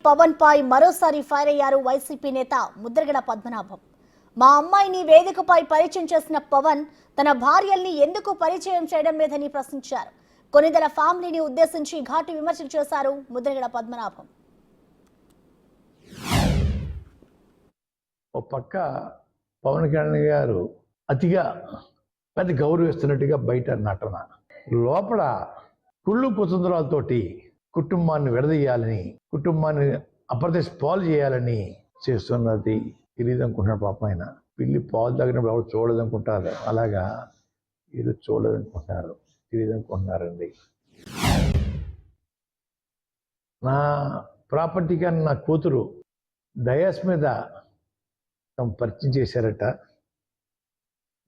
పవన్ పై మరోసారి ఫైర్ అయ్యారు వైసీపీ నేత ముద్రగడ పద్మనాభం. మా అమ్మాయిని వేదికపై పరిచయం చేసిన పవన్ తన భార్యల్ని ఎందుకు పరిచయం చేయడం లేదని ప్రశ్నించారు. కొనిదెల ఫ్యామిలీని ఉద్దేశించి ఘాటు విమర్శలు చేశారు ముద్రగడ పద్మనాభం. ఓ పక్క పవన్ కళ్యాణ్ గారు అతిగా పెద్ద గౌరవిస్తున్నట్టుగా బయట నటన, లోపల కుళ్ళు కుతంత్రాలతోటి కుటుంబాన్ని విడదీయాలని, కుటుంబాన్ని అప్రదేశ్ పాలు చేయాలని చేస్తున్నది తెలియదు అనుకుంటున్నాడు. పాపం ఆయన పిల్లి పాలు తాగినప్పుడు ఎవరు చూడదనుకుంటారు, అలాగా ఇది చూడదనుకుంటున్నారు, తెలియదు అనుకుంటున్నారండి. నా ప్రాపర్టీ కానీ నా కూతురు డయాస్ మీద పరిచయం చేశారట.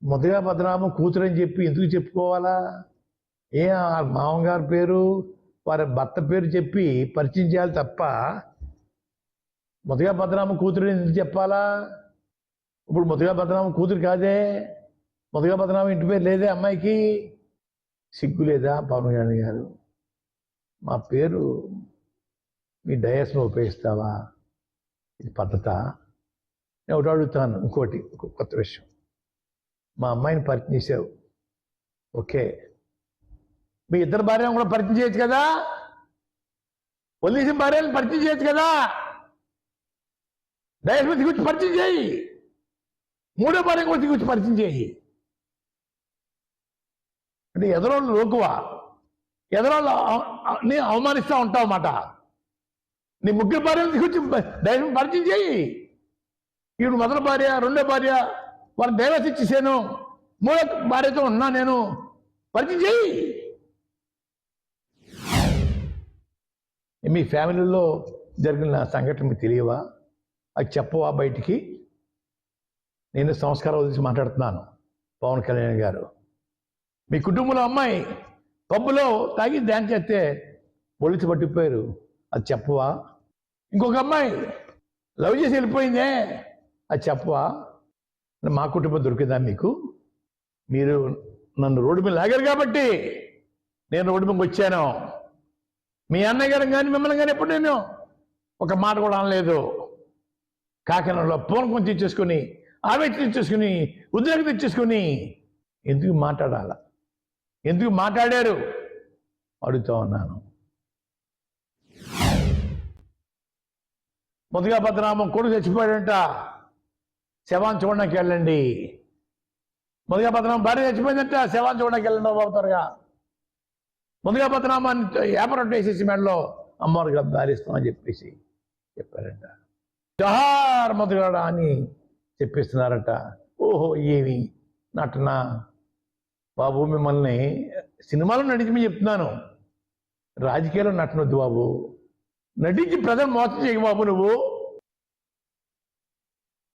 మొదగా పద్మనాభం కూతురు అని చెప్పి ఎందుకు చెప్పుకోవాలా? మామగారి పేరు వారి భర్త పేరు చెప్పి పరిచయం చేయాలి తప్ప మొదగా పద్మనాభం కూతురు ఎందుకు చెప్పాలా? ఇప్పుడు మొదగా పద్మనాభం కూతురు కాదే, మొదగా పద్మనాభం ఇంటి పేరు లేదే అమ్మాయికి. సిగ్గు లేదా పవన్ కళ్యాణ్ గారు? మా పేరు మీ డయాస్ను ఉపయోగిస్తావా? ఇది పద్ధత? నేను ఒకటి అడుగుతాను, ఇంకోటి కొత్త విషయం. మా అమ్మాయిని పరిచయం చేసావు, ఓకే, మీ ఇద్దరు భార్యను కూడా పరిచయం చేయొచ్చు కదా, వదిలేసిన భార్యను పరిచయం చేయొచ్చు కదా, డయాస్ మీద గురించి పరిచయం చేయి, మూడో భార్య కూడా గురించి పరిచయం చేయి. అంటే ఎదరోళ్ళు లోకువా, ఎదరోళ్ళు నీ అవమానిస్తూ ఉంటావు అన్నమాట. నీ ముగ్గురు భార్యను గురించి డయాస్ పరిచయం చేయి. ఈవిడ మొదటి భార్య, రెండో భార్య, వాళ్ళని డైవర్స్ ఇచ్చేసాను, మూడో భార్యతో ఉన్నా నేను, పరిచయం చేయి. మీ ఫ్యామిలీలో జరిగిన సంఘటన మీకు తెలియవా? అది చెప్పవా బయటికి? నేను సంస్కారం వదిలిసి మాట్లాడుతున్నాను. పవన్ కళ్యాణ్ గారు, మీ కుటుంబంలో అమ్మాయి పబ్బులో తాగి డ్యాన్స్ చేస్తే పోలీసు పట్టిపోయారు, అది చెప్పవా? ఇంకొక అమ్మాయి లవ్ చేసి వెళ్ళిపోయిందే, అది చెప్పవా? మా కుటుంబం దొరికిందా మీకు? మీరు నన్ను రోడ్డు మీద లాగారు కాబట్టి నేను రోడ్డు మీదకి వచ్చాను. మీ అన్నయ్య గారు కానీ మిమ్మల్ని కానీ ఎప్పుడు నేను ఒక మాట కూడా అనలేదు. కాకినాడలో పూనకం తెచ్చేసుకుని, ఆవేశం తెచ్చేసుకుని, ఉద్రేకం తెచ్చేసుకుని ఎందుకు మాట్లాడాలా? ఎందుకు మాట్లాడారు అడుగుతా ఉన్నాను. మొదగా పద్మనాభం కొడుకు చచ్చిపోయాడంట, శవాన్ని చూడడానికి వెళ్ళండి. మొదగా పద్మనాభం భార్య చచ్చిపోయిందంట, శవాన్ని చూడడానికి వెళ్ళండి బాబు త్వరగా. మొదగా పద్మనాభాన్ని వ్యాపారం వేసేసి మెడలో అమ్మవారికి దారిస్తామని చెప్పేసి చెప్పారంట. జహార్ మొదగాడ అని చెప్పిస్తున్నారట. ఓహో, ఏమి నటన బాబు! మిమ్మల్ని సినిమాలో నటించమని చెప్తున్నాను, రాజకీయాల్లో నటనొద్దు బాబు. నటించి ప్రజలు మోసం చేయకు బాబు నువ్వు.